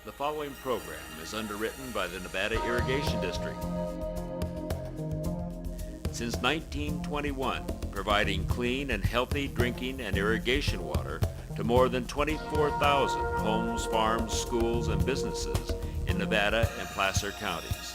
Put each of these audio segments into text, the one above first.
The following program is underwritten by the Nevada Irrigation District. Since 1921, providing clean and healthy drinking and irrigation water to more than 24,000 homes, farms, schools, and businesses in Nevada and Placer counties.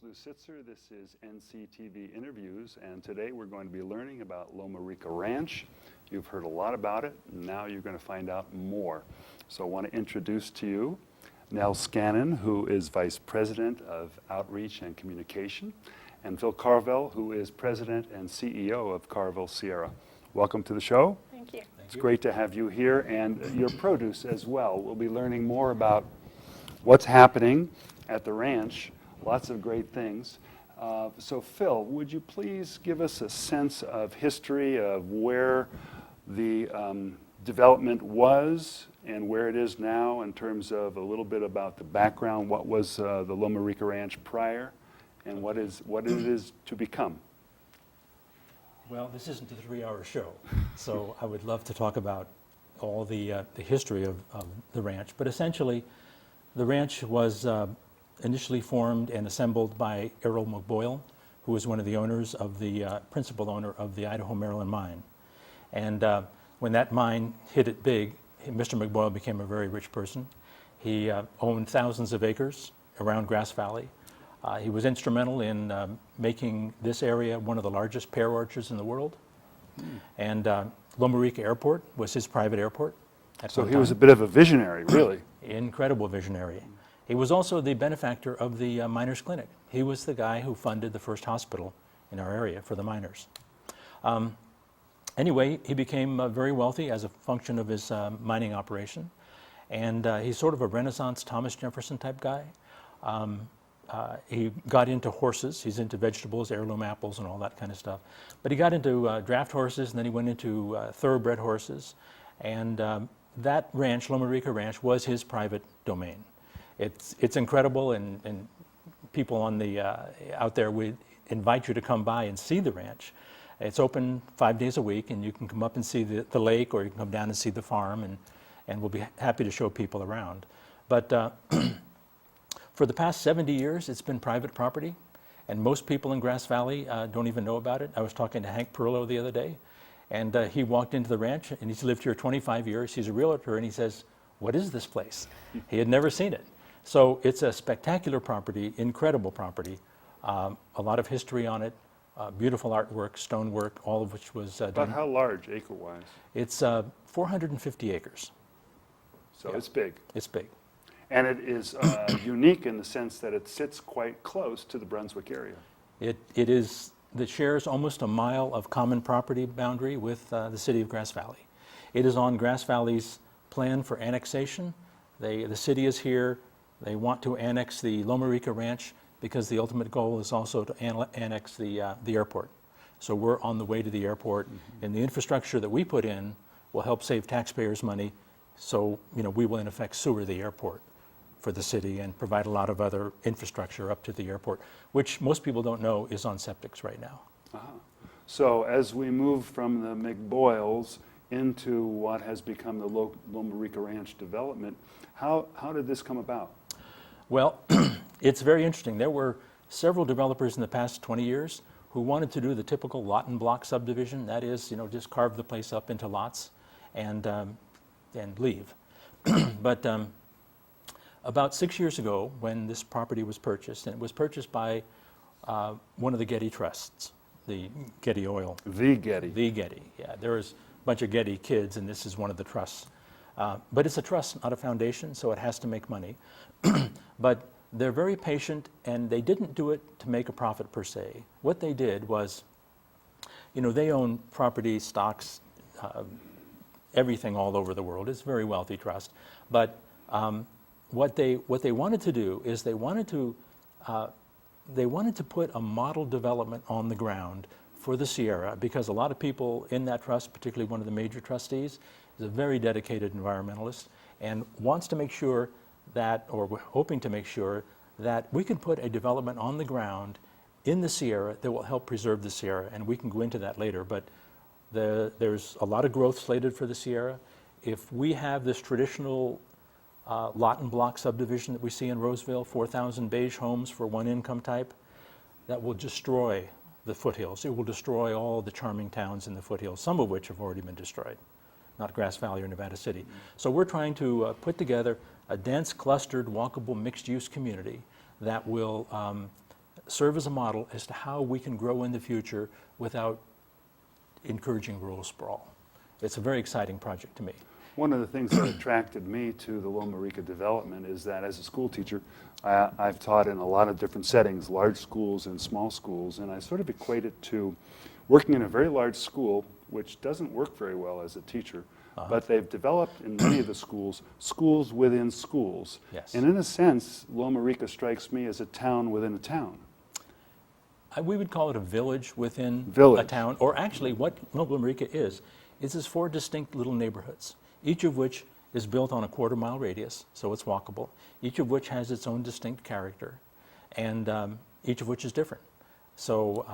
Lew Sitzer. This is NCTV Interviews, and today we're going to be learning about Loma Rica Ranch. You've heard a lot about it, and now you're going to find out more. So I want to introduce to you Nell Scannon, who is Vice President of Outreach and Communication, and Phil Carville, who is President and CEO of Carville Sierra. Welcome to the show. Thank you. It's great to have you here, and your produce as well. We'll be learning more about what's happening at the ranch. Lots of great things. So Phil, would you please give us a sense of history of where the development was and where it is now in terms of a little bit about the background, what was the Loma Rica Ranch prior, and what it is to become? Well, this isn't a 3-hour show, so I would love to talk about all the history of the ranch. But essentially, the ranch was initially formed and assembled by Errol McBoyle, who was one of the owners of the principal owner of the Idaho Maryland mine. And when that mine hit it big, Mr. McBoyle became a very rich person. He owned thousands of acres around Grass Valley. He was instrumental in making this area one of the largest pear orchards in the world. And Loma Rica Airport was his private airport. So he was a bit of a visionary, really. Incredible visionary. He was also the benefactor of the miners' clinic. He was the guy who funded the first hospital in our area for the miners. Anyway, he became very wealthy as a function of his mining operation. And he's sort of a Renaissance Thomas Jefferson type guy. He got into horses. He's into vegetables, heirloom apples, and all that kind of stuff. But he got into draft horses, and then he went into thoroughbred horses. And that ranch, Loma Rica Ranch, was his private domain. It's incredible, and people on the out there, we invite you to come by and see the ranch. It's open 5 days a week, and you can come up and see the lake, or you can come down and see the farm, and we'll be happy to show people around. But for the past 70 years, it's been private property, and most people in Grass Valley don't even know about it. I was talking to Hank Perillo the other day, and he walked into the ranch, and he's lived here 25 years. He's a realtor, and he says, "What is this place?" He had never seen it. So it's a spectacular property, incredible property, a lot of history on it, beautiful artwork, stonework, all of which was done. About how large, acre-wise? It's 450 acres. So Yeah. it's big. It's big. And it is unique in the sense that it sits quite close to the Brunswick area. It shares almost a mile of common property boundary with the city of Grass Valley. It is on Grass Valley's plan for annexation. The city is here. They want to annex the Loma Rica Ranch because the ultimate goal is also to annex the airport. So we're on the way to the airport, and the infrastructure that we put in will help save taxpayers money. So we will in effect sewer the airport for the city and provide a lot of other infrastructure up to the airport, which most people don't know is on septics right now. So as we move from the McBoyles into what has become the Loma Rica Ranch development, how did this come about? Well, it's very interesting. There were several developers in the past 20 years who wanted to do the typical lot and block subdivision. That is, just carve the place up into lots and leave. But about 6 years ago, when this property was purchased, and it was purchased by one of the Getty trusts, the Getty Oil. The Getty. The Getty, yeah. There was a bunch of Getty kids, and this is one of the trusts. But it's a trust, not a foundation, so it has to make money. But they're very patient, and they didn't do it to make a profit per se. What they did was, they own property, stocks, everything all over the world. It's a very wealthy trust. But what they wanted to do is they wanted to put a model development on the ground for the Sierra, because a lot of people in that trust, particularly one of the major trustees, is a very dedicated environmentalist and wants to make sure that, or we're hoping to make sure, that we can put a development on the ground in the Sierra that will help preserve the Sierra. And we can go into that later, but there's a lot of growth slated for the Sierra. If we have this traditional lot and block subdivision that we see in Roseville, 4,000 beige homes for one income type, that will destroy the foothills. It will destroy all the charming towns in the foothills, some of which have already been destroyed, not Grass Valley or Nevada City. So we're trying to put together a dense, clustered, walkable, mixed-use community that will serve as a model as to how we can grow in the future without encouraging rural sprawl. It's a very exciting project to me. One of the things that attracted me to the Loma Rica development is that as a school teacher, I've taught in a lot of different settings, large schools and small schools, and I sort of equate it to working in a very large school, which doesn't work very well as a teacher, but they've developed in many of the schools, schools within schools. Yes. And in a sense, Loma Rica strikes me as a town within a town. We would call it a village within Village. a town, or actually what Loma Rica is it's 4 distinct little neighborhoods, each of which is built on a quarter-mile radius, so it's walkable, each of which has its own distinct character, and each of which is different. So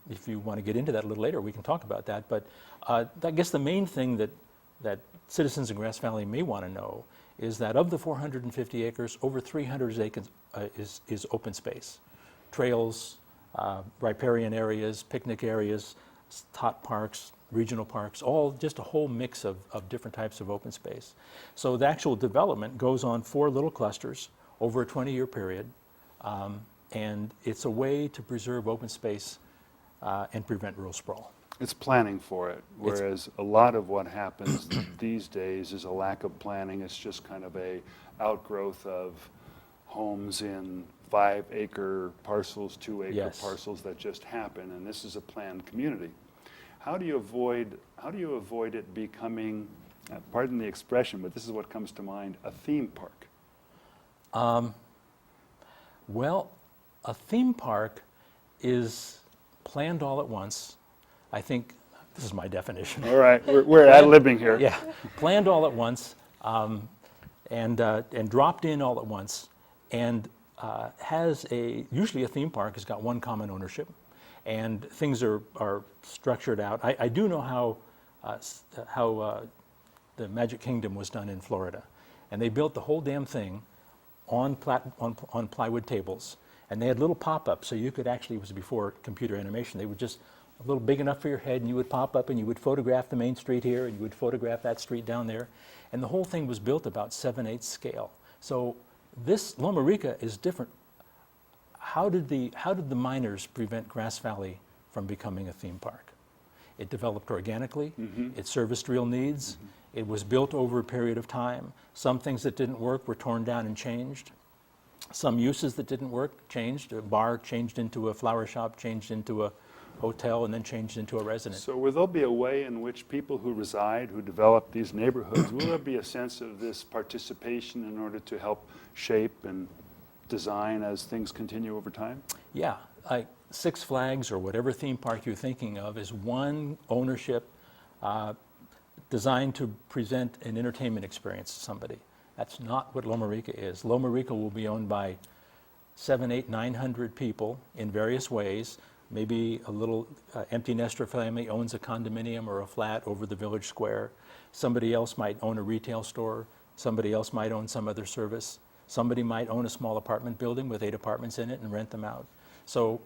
if you want to get into that a little later, we can talk about that. But I guess the main thing that citizens in Grass Valley may want to know is that of the 450 acres, over 300 acres is open space. Trails, riparian areas, picnic areas, tot parks, regional parks, all just a whole mix of different types of open space. So the actual development goes on 4 little clusters over a 20-year period, and it's a way to preserve open space and prevent rural sprawl. It's planning for it, whereas a lot of what happens these days is a lack of planning. It's just kind of a outgrowth of homes in 5-acre parcels, 2-acre Yes. parcels that just happen, and this is a planned community. How do you avoid it becoming, pardon the expression, but this is what comes to mind, a theme park? Well, a theme park is planned all at once. I think this is my definition. All right, we're ad-libbing here. Yeah, planned all at once, and dropped in all at once, and usually a theme park has got one common ownership, and things are structured out. I do know how the Magic Kingdom was done in Florida, and they built the whole damn thing on plywood tables, and they had little pop-ups, so you could actually, it was before computer animation, they would just a little big enough for your head, and you would pop up and you would photograph the main street here, and you would photograph that street down there, and the whole thing was built about 7/8 scale. So this Loma Rica is different. How did the miners prevent Grass Valley from becoming a theme park? It developed organically. It serviced real needs. It was built over a period of time. Some things that didn't work were torn down and changed. Some uses that didn't work changed. A bar changed into a flower shop, changed into a hotel, and then changed into a residence. So will there be a way in which people who reside, who develop these neighborhoods, will there be a sense of this participation in order to help shape and design as things continue over time? Yeah, like Six Flags or whatever theme park you're thinking of is one ownership designed to present an entertainment experience to somebody. That's not what Loma Rica is. Loma Rica will be owned by 700, 800, 900 people in various ways. Maybe a little empty nester family owns a condominium or a flat over the village square. Somebody else might own a retail store. Somebody else might own some other service. Somebody might own a small apartment building with 8 apartments in it and rent them out. So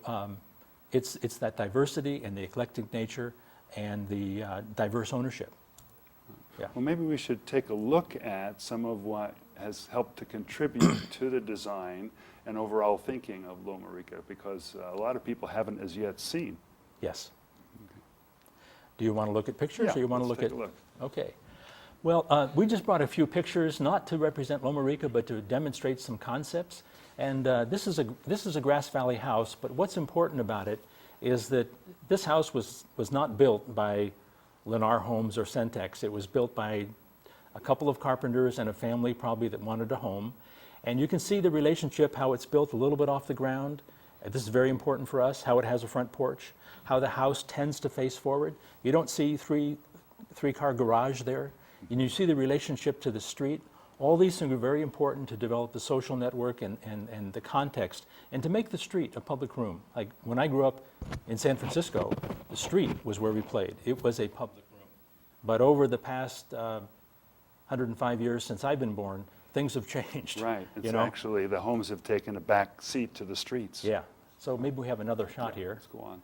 it's that diversity and the eclectic nature and the diverse ownership. Yeah. Well, maybe we should take a look at some of what has helped to contribute to the design and overall thinking of Loma Rica, because a lot of people haven't as yet seen. Yes. Do you want to look at pictures, or you want to let's look take at? a look. Okay. Well, we just brought a few pictures, not to represent Loma Rica, but to demonstrate some concepts. And this is a Grass Valley house, but what's important about it is that this house was not built by Lennar Homes or Centex. It was built by a couple of carpenters and a family probably that wanted a home. And you can see the relationship, how it's built a little bit off the ground. This is very important for us, how it has a front porch, how the house tends to face forward. You don't see three-car garage there. And you see the relationship to the street. All these things are very important to develop the social network and the context, and to make the street a public room. Like when I grew up in San Francisco, the street was where we played. It was a public room. But over the past 105 years since I've been born, things have changed. Right. It's you know? actually, the homes have taken a back seat to the streets. Yeah. So maybe we have another shot here. Let's go on.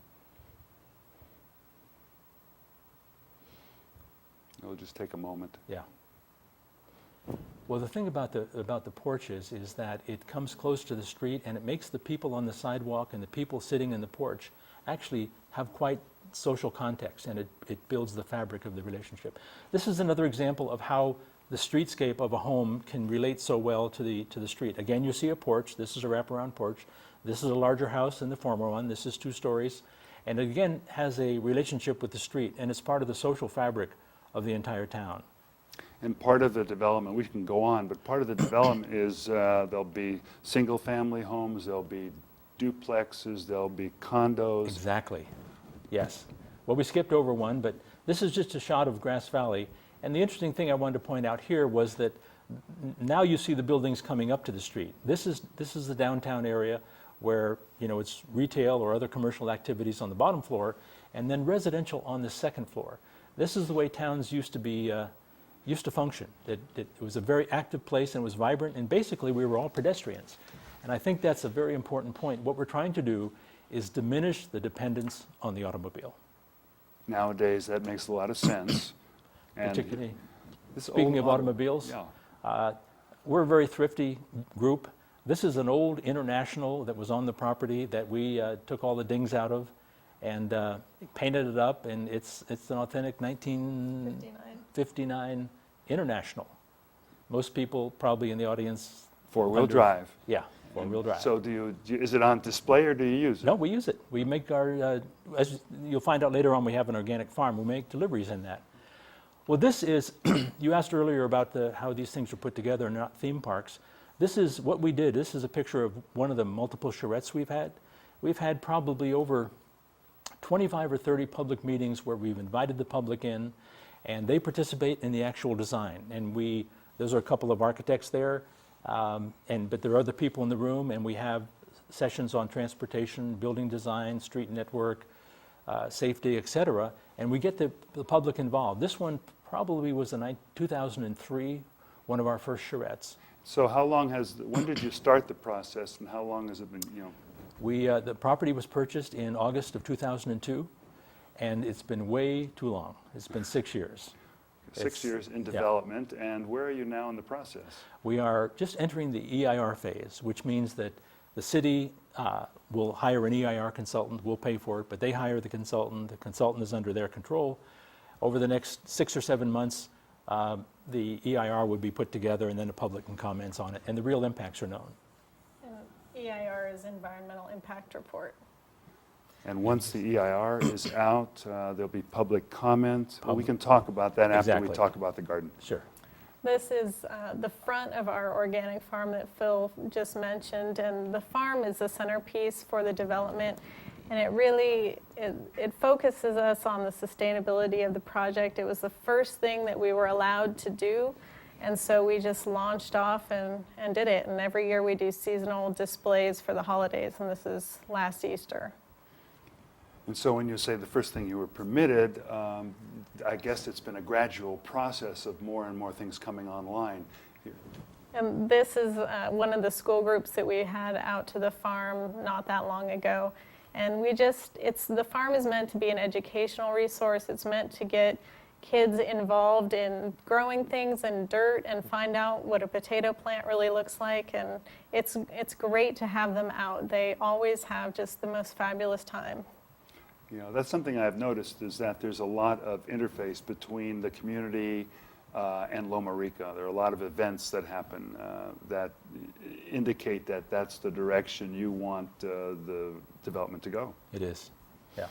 It'll just take a moment. Yeah. Well, the thing about the porches is that it comes close to the street, and it makes the people on the sidewalk and the people sitting in the porch actually have quite social context, and it builds the fabric of the relationship. This is another example of how the streetscape of a home can relate so well to the street. Again, you see a porch. This is a wraparound porch. This is a larger house than the former one. This is 2 stories, and again has a relationship with the street, and it's part of the social fabric of the entire town. And part of the development, we can go on, but part of the development is there'll be single-family homes, there'll be duplexes, there'll be condos. Exactly. Yes. Well, we skipped over one, but this is just a shot of Grass Valley. And the interesting thing I wanted to point out here was that now you see the buildings coming up to the street. This is the downtown area where, you know, it's retail or other commercial activities on the bottom floor, and then residential on the second floor. This is the way towns used to function. It was a very active place and it was vibrant, and basically we were all pedestrians. And I think that's a very important point. What we're trying to do is diminish the dependence on the automobile. Nowadays, that makes a lot of sense. And Particularly, this speaking old of automobiles, yeah. we're a very thrifty group. This is an old International that was on the property that we took all the dings out of and painted it up, and it's an authentic 1959 International. Most people probably in the audience. Four-wheel drive. Yeah, four-wheel drive. So is it on display or do you use it? No, we use it. We make our, as you'll find out later on, we have an organic farm. We make deliveries in that. Well, this is, you asked earlier about how these things are put together, not theme parks. This is what we did. This is a picture of one of the multiple charrettes we've had. We've had probably over 25 or 30 public meetings where we've invited the public in, and they participate in the actual design. And those are a couple of architects there, but there are other people in the room, and we have sessions on transportation, building design, street network, safety, etc. And we get the public involved. This one probably was in 2003, one of our first charrettes. So when did you start the process, and how long has it been, you know? The property was purchased in August of 2002, and it's been way too long. It's been 6 years. 6 years in development, and where are you now in the process? We are just entering the EIR phase, which means that the city will hire an EIR consultant. We'll pay for it, but they hire the consultant. The consultant is under their control. Over the next 6 or 7 months, the EIR would be put together, and then the public can comment on it, and the real impacts are known. EIR is Environmental Impact Report. And once the EIR is out, there'll be public comment. We can talk about that after we talk about the garden. Sure. This is the front of our organic farm that Phil just mentioned, and the farm is the centerpiece for the development, and it really it focuses us on the sustainability of the project. It was the first thing that we were allowed to do, and so we just launched off and did it. And every year we do seasonal displays for the holidays, and this is last Easter. And so when you say the first thing you were permitted, I guess it's been a gradual process of more and more things coming online here. And this is one of the school groups that we had out to the farm not that long ago. And the farm is meant to be an educational resource. It's meant to get kids involved in growing things in dirt and find out what a potato plant really looks like. And it's great to have them out. They always have just the most fabulous time. You know, that's something I've noticed, is that there's a lot of interface between the community, and Loma Rica. There are a lot of events that happen that indicate that that's the direction you want the development to go. It is, yeah.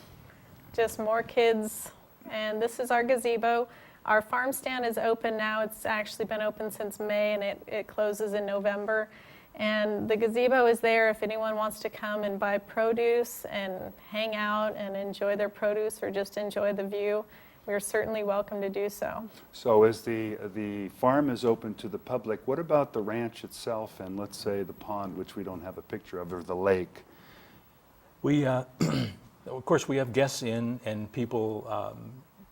Just more kids. And this is our gazebo. Our farm stand is open now. It's actually been open since May, and it closes in November. And the gazebo is there if anyone wants to come and buy produce and hang out and enjoy their produce or just enjoy the view. We're certainly welcome to do so. So as the farm is open to the public, what about the ranch itself and let's say the pond, which we don't have a picture of, or the lake? We, of course, we have guests in, and people,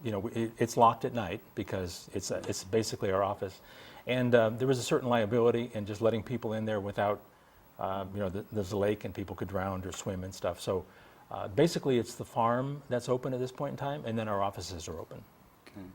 you know, it's locked at night because it's basically our office. And there was a certain liability in just letting people in there without, you know, there's a lake and people could drown or swim and stuff. So basically it's the farm that's open at this point in time, and then our offices are open. Okay.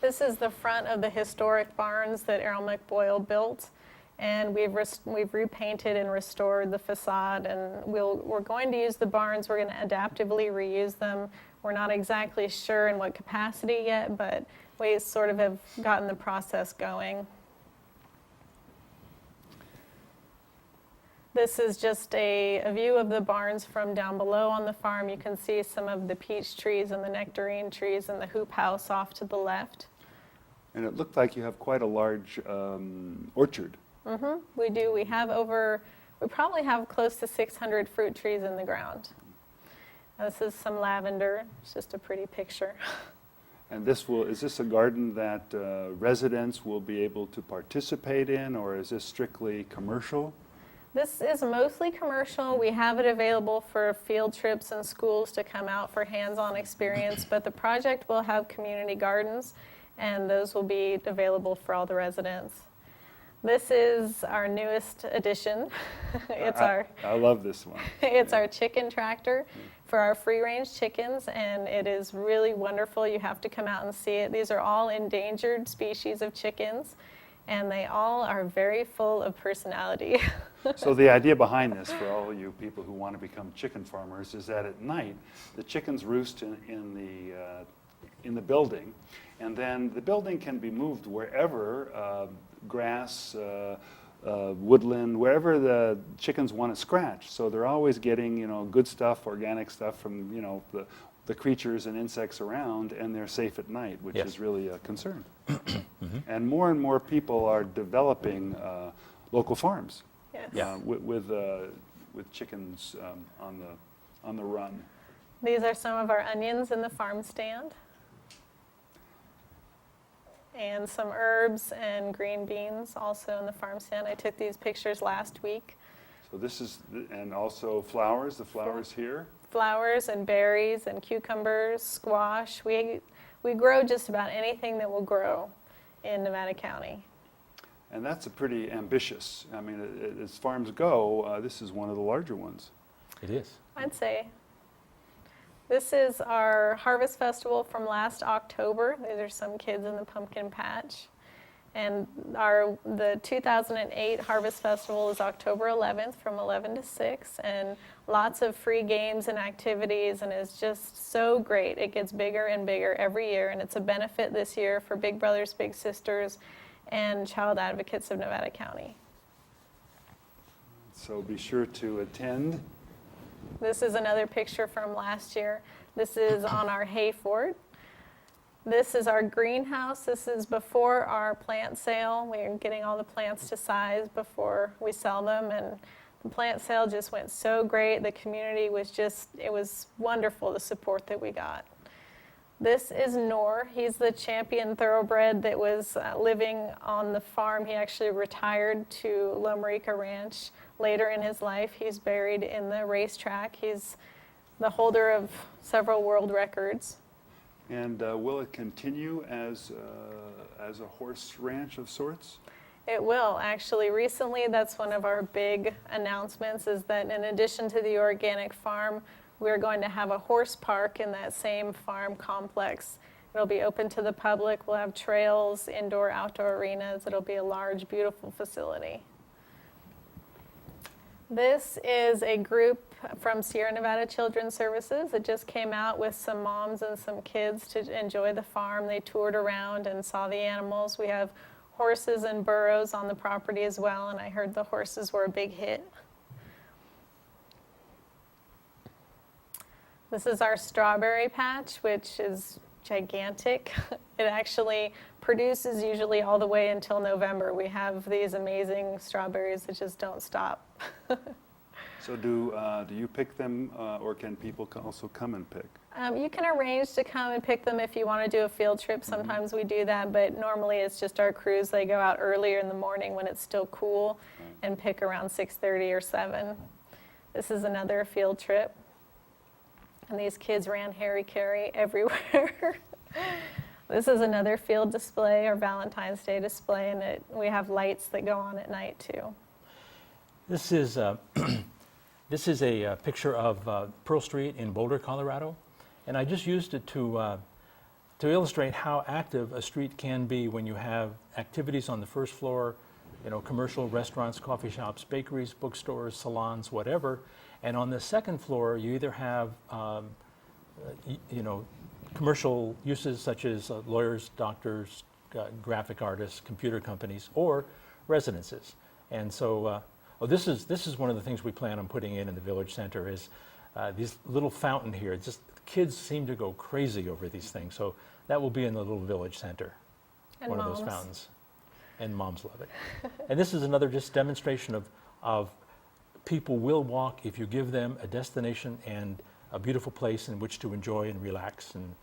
This is the front of the historic barns that Errol McBoyle built. And we've repainted and restored the facade, and we're going to use the barns. We're going to adaptively reuse them. We're not exactly sure in what capacity yet, but we sort of have gotten the process going. This is just a view of the barns from down below on the farm. You can see some of the peach trees and the nectarine trees and the hoop house off to the left. And it looked like you have quite a large orchard. Mm-hmm. We do. We probably have close to 600 fruit trees in the ground. This is some lavender. It's just a pretty picture. And is this a garden that residents will be able to participate in, or is this strictly commercial? This is mostly commercial. We have it available for field trips and schools to come out for hands-on experience, but the project will have community gardens, and those will be available for all the residents. This is our newest addition. I love this one. It's our chicken tractor for our free-range chickens, and it is really wonderful. You have to come out and see it. These are all endangered species of chickens, and they all are very full of personality. So the idea behind this, for all you people who want to become chicken farmers, is that at night the chickens roost in the building, and then the building can be moved wherever, grass, woodland, wherever the chickens want to scratch. So they're always getting, you know, good stuff, organic stuff from, you know, the creatures and insects around, and they're safe at night, which Yes. is really a concern. And more people are developing local farms. Yes. Yeah. With chickens on the run. These are some of our onions in the farm stand, and some herbs and green beans also in the farm stand. I took these pictures last week. So this is, and also flowers, the flowers here. Flowers and berries and cucumbers, squash. We grow just about anything that will grow in Nevada County. And that's a pretty ambitious, I mean, as farms go, this is one of the larger ones. It is. I'd say. This is our Harvest Festival from last October. These are some kids in the pumpkin patch. And the 2008 Harvest Festival is October 11th from 11 to 6, and lots of free games and activities, and it's just so great. It gets bigger and bigger every year, and it's a benefit this year for Big Brothers Big Sisters and Child Advocates of Nevada County. So be sure to attend. This is another picture from last year. This is on our hay fort. This is our greenhouse. This is before our plant sale. We're getting all the plants to size before we sell them, and the plant sale just went so great. The community was it was wonderful, the support that we got. This is Nor. He's the champion thoroughbred that was living on the farm. He actually retired to Loma Rica Ranch later in his life. He's buried in the racetrack. He's the holder of several world records. And will it continue as a horse ranch of sorts? It will, actually. Recently, that's one of our big announcements, is that in addition to the organic farm, we're going to have a horse park in that same farm complex. It'll be open to the public. We'll have trails, indoor, outdoor arenas. It'll be a large, beautiful facility. This is a group from Sierra Nevada Children's Services. It just came out with some moms and some kids to enjoy the farm. They toured around and saw the animals. We have horses and burros on the property as well, and I heard the horses were a big hit. This is our strawberry patch, which is gigantic. It actually produces usually all the way until November. We have these amazing strawberries that just don't stop. So do you pick them, or can people also come and pick? You can arrange to come and pick them if you want to do a field trip. Sometimes we do that, but normally it's just our crews. They go out earlier in the morning when it's still cool and pick around 6:30 or 7. This is another field trip. And these kids ran Harry-Carry everywhere. This is another field display, our Valentine's Day display, and we have lights that go on at night too. This is this is a picture of Pearl Street in Boulder, Colorado, and I just used it to illustrate how active a street can be when you have activities on the first floor, you know, commercial restaurants, coffee shops, bakeries, bookstores, salons, whatever, and on the second floor you either have you know, commercial uses such as lawyers, doctors, graphic artists, computer companies, or residences, and so. This is one of the things we plan on putting in the village center is this little fountain here. It's just kids seem to go crazy over these things, so that will be in the little village center, And one moms. of those fountains, and moms love it. And this is another just demonstration of people will walk if you give them a destination and a beautiful place in which to enjoy and relax. And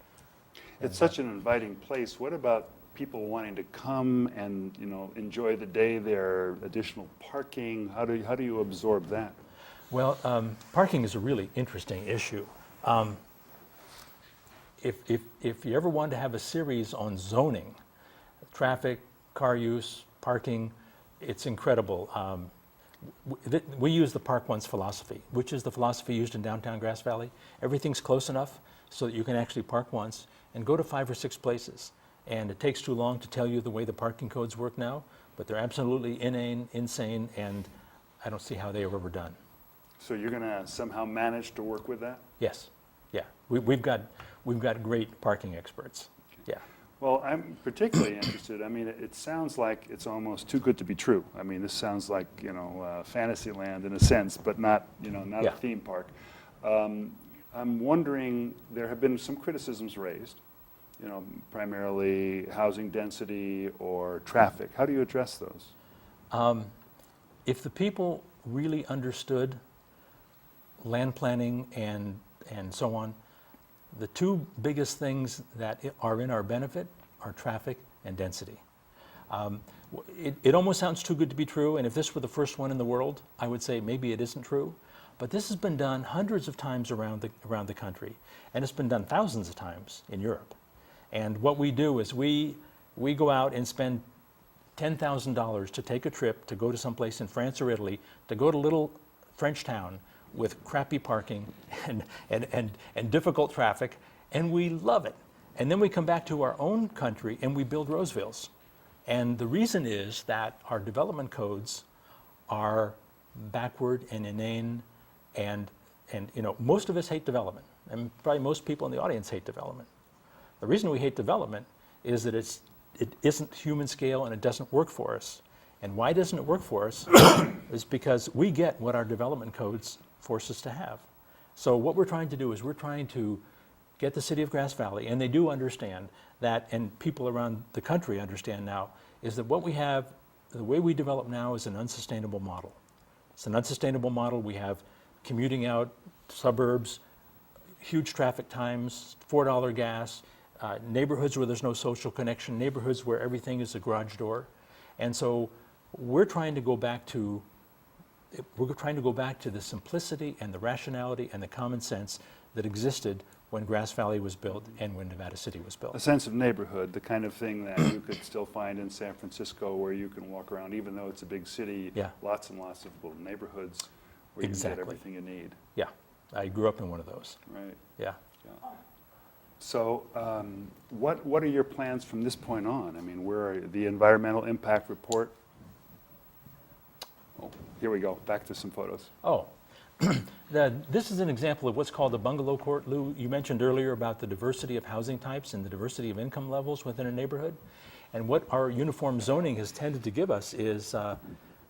It's such an inviting place. What about people wanting to come and, you know, enjoy the day there, additional parking? How do you absorb that? Well, parking is a really interesting issue. If you ever want to have a series on zoning, traffic, car use, parking, it's incredible. We use the Park Once philosophy, which is the philosophy used in downtown Grass Valley. Everything's close enough so that you can actually park once and go to 5 or 6 places. And it takes too long to tell you the way the parking codes work now, but they're absolutely inane, insane, and I don't see how they are ever done. So you're going to somehow manage to work with that? Yes, yeah, we've got great parking experts. Yeah. Well, I'm particularly interested. I mean, it sounds like it's almost too good to be true. I mean, this sounds like, you know, fantasy land in a sense, but not, you know, not Yeah. a theme park. I'm wondering, there have been some criticisms raised, you know, primarily housing density or traffic. How do you address those? If the people really understood land planning and so on, the 2 biggest things that are in our benefit are traffic and density. It almost sounds too good to be true, and if this were the first one in the world, I would say maybe it isn't true. But this has been done hundreds of times around the country, and it's been done thousands of times in Europe. And what we do is we go out and spend $10,000 to take a trip to go to someplace in France or Italy, to go to little French town with crappy parking and difficult traffic, and we love it. And then we come back to our own country and we build Rosevilles. And the reason is that our development codes are backward and inane, and you know, most of us hate development, and probably most people in the audience hate development. The reason we hate development is that it isn't human scale and it doesn't work for us. And why doesn't it work for us is because we get what our development codes force us to have. So what we're trying to do is we're trying to get the city of Grass Valley, and they do understand that, and people around the country understand now, is that what we have, the way we develop now is an unsustainable model. It's an unsustainable model. We have commuting out, suburbs, huge traffic times, $4 gas, neighborhoods where there's no social connection, neighborhoods where everything is a garage door. And so we're trying to go back to the simplicity and the rationality and the common sense that existed when Grass Valley was built and when Nevada City was built. A sense of neighborhood, the kind of thing that you could still find in San Francisco, where you can walk around, even though it's a big city, Yeah. lots and lots of little neighborhoods where you Exactly. can get everything you need. Yeah, I grew up in one of those. Right. Yeah. So what are your plans from this point on? I mean, where are the environmental impact report? Oh, here we go, back to some photos. Oh, this is an example of what's called a bungalow court. Lou, you mentioned earlier about the diversity of housing types and the diversity of income levels within a neighborhood. And what our uniform zoning has tended to give us is,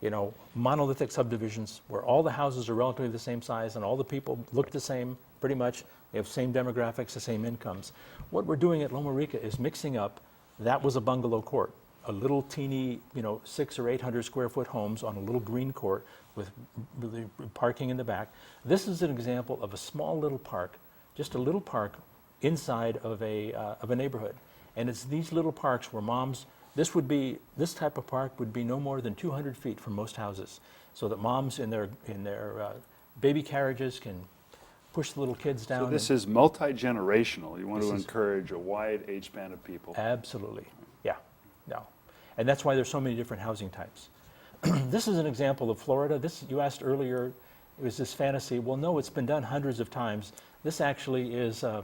you know, monolithic subdivisions where all the houses are relatively the same size and all the people look the same pretty much. They have same demographics, the same incomes. What we're doing at Loma Rica is mixing up, that was a bungalow court, a little teeny, you know, 600 or 800 square foot homes on a little green court with really parking in the back. This is an example of a small little park, just a little park inside of a neighborhood. And it's these little parks where moms, this type of park would be no more than 200 feet from most houses, so that moms in their baby carriages can push the little kids down. So this is multi-generational. You want This to is- encourage a wide age span of people. Absolutely, yeah, no. And that's why there's so many different housing types. This is an example of Florida. This, you asked earlier, it was this fantasy. Well, no, it's been done hundreds of times. This actually is a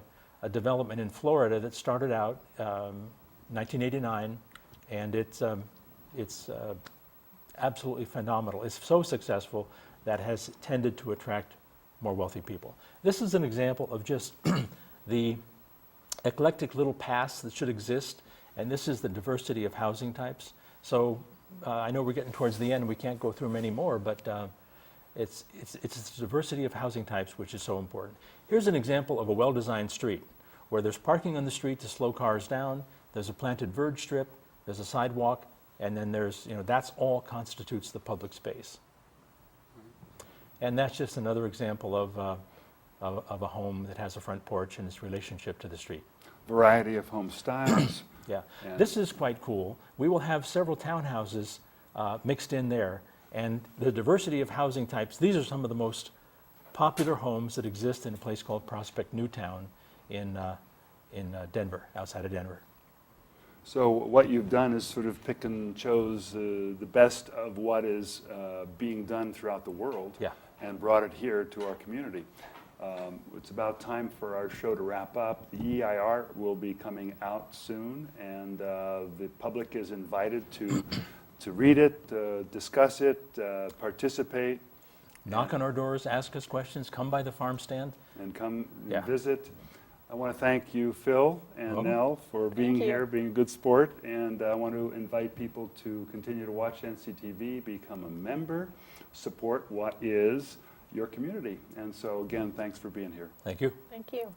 development in Florida that started out 1989, and it's absolutely phenomenal. It's so successful that has tended to attract more wealthy people. This is an example of just the eclectic little paths that should exist, and this is the diversity of housing types. So I know we're getting towards the end, we can't go through many more, but it's the diversity of housing types which is so important. Here's an example of a well-designed street where there's parking on the street to slow cars down, there's a planted verge strip, there's a sidewalk, and then there's, you know, that's all constitutes the public space. And that's just another example of a home that has a front porch and its relationship to the street. Variety of home styles. Yeah, Yeah. this is quite cool. We will have several townhouses mixed in there, and the diversity of housing types, these are some of the most popular homes that exist in a place called Prospect Newtown in Denver, outside of Denver. So what you've done is sort of pick and chose the best of what is being done throughout the world, Yeah. and brought it here to our community. It's about time for our show to wrap up. The EIR will be coming out soon, and the public is invited to read it, discuss it, participate, Knock on our doors, ask us questions, come by the farm stand. and come and Yeah. visit. I want to thank you, Phil and Welcome. Nell, for being you. here, being a good sport, and I want to invite people to continue to watch NCTV, become a member, support what is your community. And so again, thanks for being here. Thank you. Thank you.